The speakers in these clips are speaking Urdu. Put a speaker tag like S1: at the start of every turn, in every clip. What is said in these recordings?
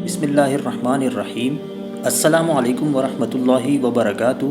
S1: بسم اللہ الرحمن الرحیم۔ السلام علیکم ورحمۃ اللہ وبرکاتہ۔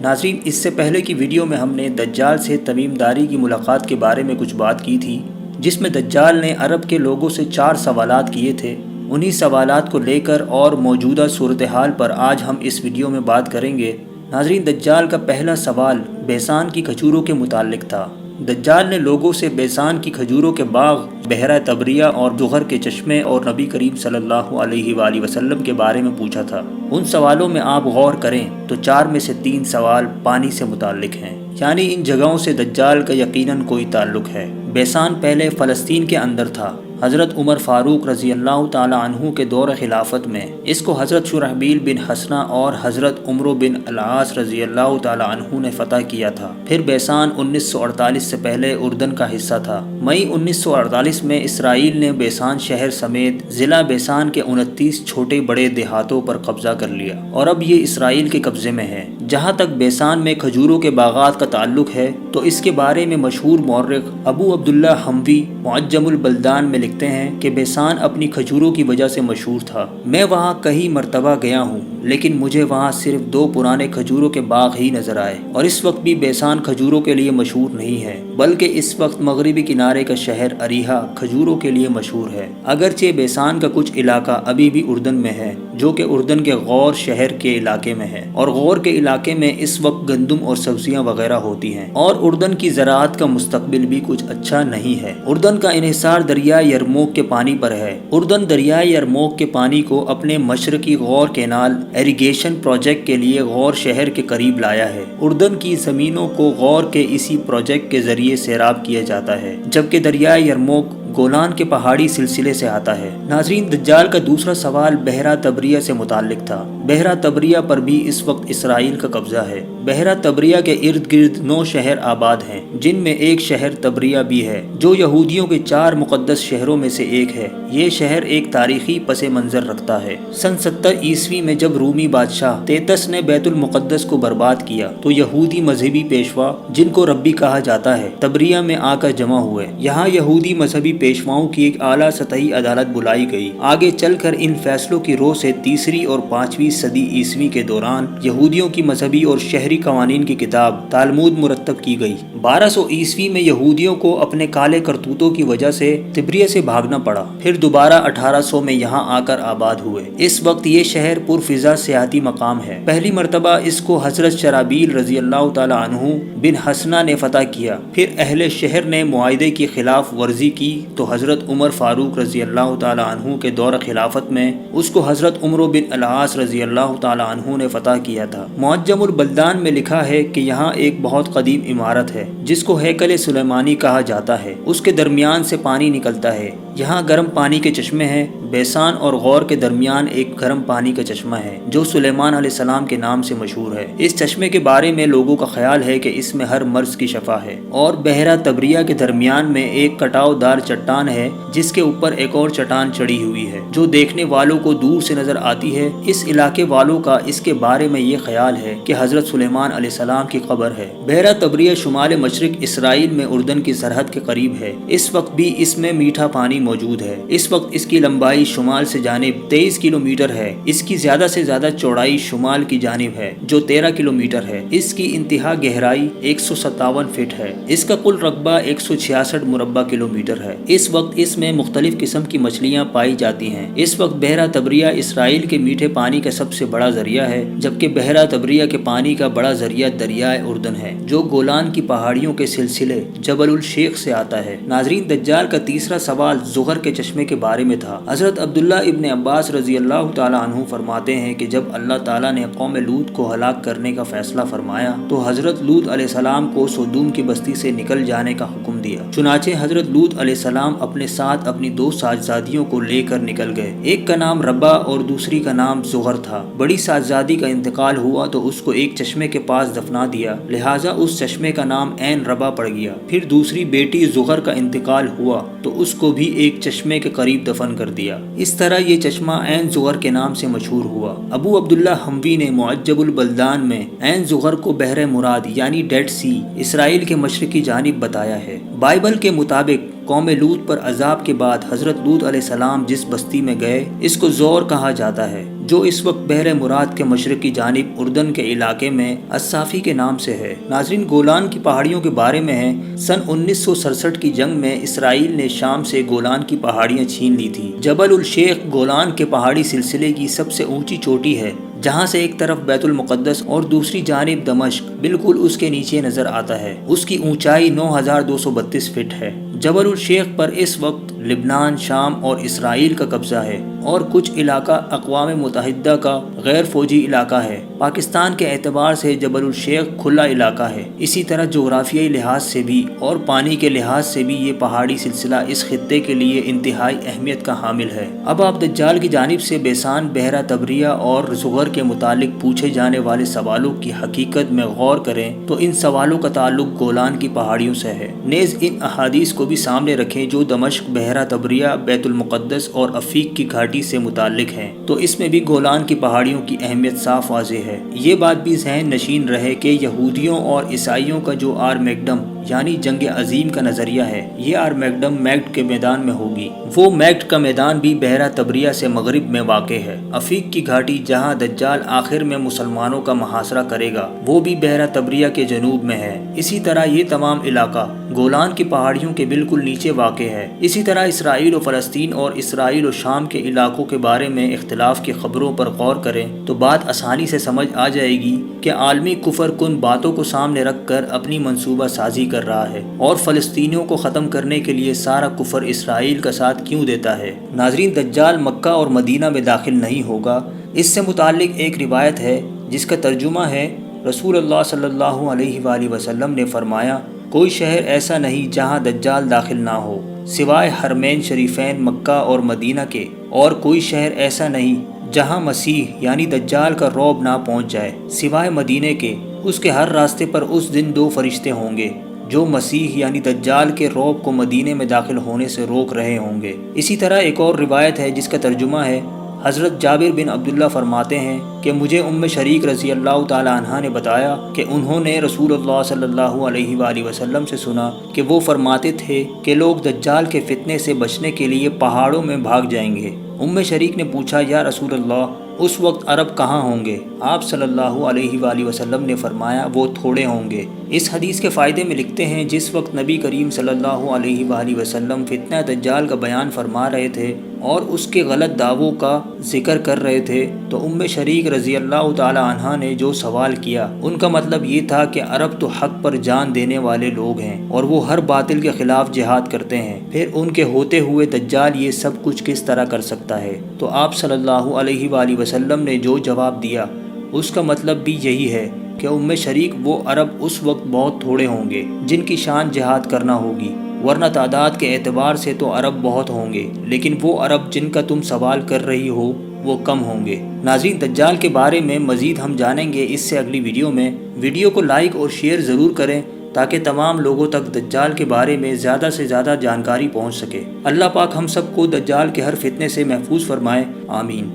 S1: ناظرین، اس سے پہلے کی ویڈیو میں ہم نے دجال سے تمیم داری کی ملاقات کے بارے میں کچھ بات کی تھی، جس میں دجال نے عرب کے لوگوں سے 4 سوالات کیے تھے۔ انہی سوالات کو لے کر اور موجودہ صورتحال پر آج ہم اس ویڈیو میں بات کریں گے۔ ناظرین، دجال کا پہلا سوال بیسان کی کھجوروں کے متعلق تھا۔ دجال نے لوگوں سے بیسان کی کھجوروں کے باغ، بحیرہ تبریہ اور زغر کے چشمے اور نبی کریم صلی اللہ علیہ وآلہ وسلم کے بارے میں پوچھا تھا۔ ان سوالوں میں آپ غور کریں تو 4 میں سے 3 سوال پانی سے متعلق ہیں، یعنی ان جگہوں سے دجال کا یقیناً کوئی تعلق ہے۔ بیسان پہلے فلسطین کے اندر تھا۔ حضرت عمر فاروق رضی اللہ تعالی عنہ کے دور خلافت میں اس کو حضرت شرحبیل بن حسنہ اور حضرت عمرو بن العاص رضی اللہ تعالی عنہ نے فتح کیا تھا۔ پھر بیسان 1948 سے پہلے اردن کا حصہ تھا۔ مئی 1948 میں اسرائیل نے بیسان شہر سمیت ضلع بیسان کے 29 چھوٹے بڑے دیہاتوں پر قبضہ کر لیا اور اب یہ اسرائیل کے قبضے میں ہے۔ جہاں تک بیسان میں کھجوروں کے باغات کا تعلق ہے تو اس کے بارے میں مشہور مورخ ابو عبداللہ حموی معجم البلدان میں لکھتے ہیں کہ بیسان اپنی کھجوروں کی وجہ سے مشہور تھا۔ میں وہاں کئی مرتبہ گیا ہوں، لیکن مجھے وہاں صرف 2 پرانے کھجوروں کے باغ ہی نظر آئے، اور اس وقت بھی بیسان کھجوروں کے لیے مشہور نہیں ہے، بلکہ اس وقت مغربی کنارے کا شہر اریحہ کھجوروں کے لیے مشہور ہے۔ اگرچہ بیسان کا کچھ علاقہ ابھی بھی اردن میں ہے، جو کہ اردن کے غور شہر کے علاقے میں ہے، اور غور کے علاقے میں اس وقت گندم اور سبزیاں وغیرہ ہوتی ہیں، اور اردن کی زراعت کا مستقبل بھی کچھ اچھا نہیں ہے۔ اردن کا انحصار دریائے یرموک کے پانی پر ہے۔ اردن دریائے یرموک کے پانی کو اپنے مشرقی غور کینال ایریگیشن پروجیکٹ کے لیے غور شہر کے قریب لایا ہے۔ اردن کی زمینوں کو غور کے اسی پروجیکٹ کے ذریعے سیراب کیا جاتا ہے، جبکہ دریائے یرموک گولان کے پہاڑی سلسلے سے آتا ہے۔ ناظرین، دجال کا دوسرا سوال بحیرہ تبریہ سے متعلق تھا۔ بحیرہ تبریہ پر بھی اس وقت اسرائیل کا قبضہ ہے۔ بحیرہ تبریہ کے ارد گرد 9 شہر آباد ہیں، جن میں ایک شہر تبریہ بھی ہے، جو یہودیوں کے 4 مقدس شہروں میں سے ایک ہے۔ یہ شہر ایک تاریخی پس منظر رکھتا ہے۔ سن 70 عیسوی میں جب رومی بادشاہ تیتس نے بیت المقدس کو برباد کیا تو یہودی مذہبی پیشوا، جن کو ربی کہا جاتا ہے، تبریہ میں آ کر جمع ہوئے۔ یہاں یہودی مذہبی پیشواؤں کی ایک اعلیٰ سطحی عدالت بلائی گئی۔ آگے چل کر ان فیصلوں کی رو سے 3 اور 5ویں صدی عیسوی کے دوران یہودیوں کی مذہبی اور شہری قوانین کی کتاب تالمود مرتب کی گئی۔ 1200 عیسوی میں یہودیوں کو اپنے کالے کرتوتوں کی وجہ سے تبریہ سے بھاگنا پڑا، پھر دوبارہ 1800 میں یہاں آ کر آباد ہوئے۔ اس وقت یہ شہر پرفضا سیاحتی مقام ہے۔ پہلی مرتبہ اس کو حضرت شرحبیل رضی اللہ تعالی عنہ بن حسنہ نے فتح کیا، پھر اہل شہر نے معاہدے کی خلاف ورزی کی تو حضرت عمر فاروق رضی اللہ تعالی عنہ کے دور خلافت میں اس کو حضرت عمرو بن العاص رضی اللہ تعالی عنہ نے فتح کیا تھا۔ معجم البلدان میں لکھا ہے کہ یہاں ایک بہت قدیم عمارت ہے جس کو ہیکل سلیمانی کہا جاتا ہے، اس کے درمیان سے پانی نکلتا ہے۔ یہاں گرم پانی کے چشمے ہیں۔ بیسان اور غور کے درمیان ایک گرم پانی کا چشمہ ہے جو سلیمان علیہ السلام کے نام سے مشہور ہے۔ اس چشمے کے بارے میں لوگوں کا خیال ہے کہ اس میں ہر مرض کی شفا ہے۔ اور بحیرہ تبریہ کے درمیان میں ایک کٹاؤ دار چٹان ہے جس کے اوپر ایک اور چٹان چڑھی ہوئی ہے جو دیکھنے والوں کو دور سے نظر آتی ہے۔ اس علاقے والوں کا اس کے بارے میں یہ خیال ہے کہ حضرت سلیمان علیہ السلام کی قبر ہے۔ بحیرہ تبریہ شمال مشرق اسرائیل میں اردن کی سرحد کے قریب ہے۔ اس وقت بھی اس میں میٹھا پانی موجود ہے۔ اس وقت اس کی لمبائی شمال سے جانب 23 کلومیٹر ہے۔ اس کی زیادہ سے زیادہ چوڑائی شمال کی جانب ہے جو 13 کلومیٹر ہے۔ اس کی انتہا گہرائی 157 فٹ ہے۔ اس کا کل رقبہ 166 مربع کلومیٹر ہے۔ اس وقت اس میں مختلف قسم کی مچھلیاں پائی جاتی ہیں۔ اس وقت بحیرہ تبریہ اسرائیل کے میٹھے پانی کا سب سے بڑا ذریعہ ہے، جبکہ بحیرہ تبریہ کے پانی کا بڑا ذریعہ دریائے اردن ہے جو گولان کی پہاڑیوں کے سلسلے جبل الشیخ سے آتا ہے۔ ناظرین، دجال کا تیسرا سوال زغر کے چشمے کے بارے میں تھا۔ حضرت عبداللہ ابن عباس رضی اللہ تعالی عنہ فرماتے ہیں کہ جب اللہ تعالیٰ نے قوم لوط کو ہلاک کرنے کا فیصلہ فرمایا تو حضرت لوط علیہ السلام کو سودوم کی بستی سے نکل جانے کا حکم دیا۔ چنانچہ حضرت لوط علیہ السلام اپنے ساتھ اپنی 2 صاحبزادیوں کو لے کر نکل گئے۔ ایک کا نام ربا اور دوسری کا نام زغر تھا۔ بڑی صاحبزادی کا انتقال ہوا تو اس کو ایک چشمے کے پاس دفنا دیا، لہٰذا اس چشمے کا نام عین ربا پڑ گیا۔ پھر دوسری بیٹی زغر کا انتقال ہوا تو اس کو بھی ایک چشمے کے قریب دفن کر دیا۔ اس طرح یہ چشمہ عین زغر کے نام سے مشہور ہوا۔ ابو عبداللہ حموی نے معجم البلدان میں عین زغر کو بحر مراد یعنی ڈیڈ سی اسرائیل کے مشرقی جانب بتایا ہے۔ بائبل کے مطابق قوم لوط پر عذاب کے بعد حضرت لوط علیہ السلام جس بستی میں گئے اس کو زور کہا جاتا ہے، جو اس وقت بحر مراد کے مشرقی جانب اردن کے علاقے میں الصافی کے نام سے ہے۔ ناظرین، گولان کی پہاڑیوں کے بارے میں ہے۔ سن 1967 کی جنگ میں اسرائیل نے شام سے گولان کی پہاڑیاں چھین لی تھی۔ جبل الشیخ گولان کے پہاڑی سلسلے کی سب سے اونچی چوٹی ہے، جہاں سے ایک طرف بیت المقدس اور دوسری جانب دمشق بالکل اس کے نیچے نظر آتا ہے۔ اس کی اونچائی 9232 فٹ ہے۔ جبل الشیخ پر اس وقت لبنان، شام اور اسرائیل کا قبضہ ہے اور کچھ علاقہ اقوام متحدہ کا غیر فوجی علاقہ ہے۔ پاکستان کے اعتبار سے جبل الشیخ کھلا علاقہ ہے۔ اسی طرح جغرافیائی لحاظ سے بھی اور پانی کے لحاظ سے بھی یہ پہاڑی سلسلہ اس خطے کے لیے انتہائی اہمیت کا حامل ہے۔ اب آپ دجال کی جانب سے بیسان، بحیرہ طبریہ اور زغر کے متعلق پوچھے جانے والے سوالوں کی حقیقت میں غور کریں تو ان سوالوں کا تعلق گولان کی پہاڑیوں سے ہے۔ نیز ان احادیث کو بھی سامنے رکھیں جو دمشق، بحیرہ طبریہ، بیت المقدس اور عفیق کی گھاٹی سے متعلق ہیں، تو اس میں بھی گولان کی پہاڑیوں کی اہمیت صاف واضح ہے۔ یہ بات بھی ذہن نشین رہے کہ یہودیوں اور عیسائیوں کا جو آرمیگڈم یعنی جنگ عظیم کا نظریہ ہے، یہ آرمیگڈم میگڈ کے میدان میں ہوگی۔ وہ میگڈ کا میدان بھی بحیرہ طبریہ سے مغرب میں واقع ہے۔ عفیق کی گھاٹی جہاں دجال آخر میں مسلمانوں کا محاصرہ کرے گا، وہ بھی بحیرہ طبریہ کے جنوب میں ہے۔ اسی طرح یہ تمام علاقہ گولان کی پہاڑیوں کے بالکل نیچے واقع ہے۔ اسی طرح اسرائیل و فلسطین اور اسرائیل و شام کے علاقوں کے بارے میں اختلاف کی خبروں پر غور کریں تو بات آسانی سے سمجھ آ جائے گی کہ عالمی کفر کن باتوں کو سامنے رکھ کر اپنی منصوبہ سازی کر رہا ہے اور فلسطینیوں کو ختم کرنے کے لیے سارا کفر اسرائیل کا ساتھ کیوں دیتا ہے۔ ناظرین، دجال مکہ اور مدینہ میں داخل نہیں ہوگا۔ اس سے متعلق ایک روایت ہے جس کا ترجمہ ہے، رسول اللہ صلی اللہ علیہ وآلہ وسلم نے فرمایا، کوئی شہر ایسا نہیں جہاں دجال داخل نہ ہو سوائے حرمین شریفین مکہ اور مدینہ کے، اور کوئی شہر ایسا نہیں جہاں مسیح یعنی دجال کا رعب نہ پہنچ جائے سوائے مدینے کے۔ اس کے ہر راستے پر اس دن 2 فرشتے ہوں گے جو مسیح یعنی دجال کے رعب کو مدینے میں داخل ہونے سے روک رہے ہوں گے۔ اسی طرح ایک اور روایت ہے جس کا ترجمہ ہے، حضرت جابر بن عبداللہ فرماتے ہیں کہ مجھے ام شریک رضی اللہ تعالی عنہا نے بتایا کہ انہوں نے رسول اللہ صلی اللہ علیہ وآلہ وسلم سے سنا کہ وہ فرماتے تھے کہ لوگ دجال کے فتنے سے بچنے کے لیے پہاڑوں میں بھاگ جائیں گے۔ ام شریک نے پوچھا، یا رسول اللہ، اس وقت عرب کہاں ہوں گے؟ آپ صلی اللہ علیہ وآلہ وسلم نے فرمایا، وہ تھوڑے ہوں گے۔ اس حدیث کے فائدے میں لکھتے ہیں، جس وقت نبی کریم صلی اللہ علیہ وآلہ وسلم فتنہ دجال کا بیان فرما رہے تھے اور اس کے غلط دعووں کا ذکر کر رہے تھے تو ام شریک رضی اللہ تعالی عنہا نے جو سوال کیا ان کا مطلب یہ تھا کہ عرب تو حق پر جان دینے والے لوگ ہیں اور وہ ہر باطل کے خلاف جہاد کرتے ہیں، پھر ان کے ہوتے ہوئے دجال یہ سب کچھ کس طرح کر سکتا ہے؟ تو آپ صلی اللہ علیہ وآلہ وسلم نے جو جواب دیا اس کا مطلب بھی یہی ہے کہ ام شریک وہ عرب اس وقت بہت تھوڑے ہوں گے جن کی شان جہاد کرنا ہوگی، ورنہ تعداد کے اعتبار سے تو عرب بہت ہوں گے، لیکن وہ عرب جن کا تم سوال کر رہی ہو وہ کم ہوں گے۔ ناظرین، دجال کے بارے میں مزید ہم جانیں گے اس سے اگلی ویڈیو میں۔ ویڈیو کو لائک اور شیئر ضرور کریں تاکہ تمام لوگوں تک دجال کے بارے میں زیادہ سے زیادہ جانکاری پہنچ سکے۔ اللہ پاک ہم سب کو دجال کے ہر فتنے سے محفوظ فرمائے، آمین۔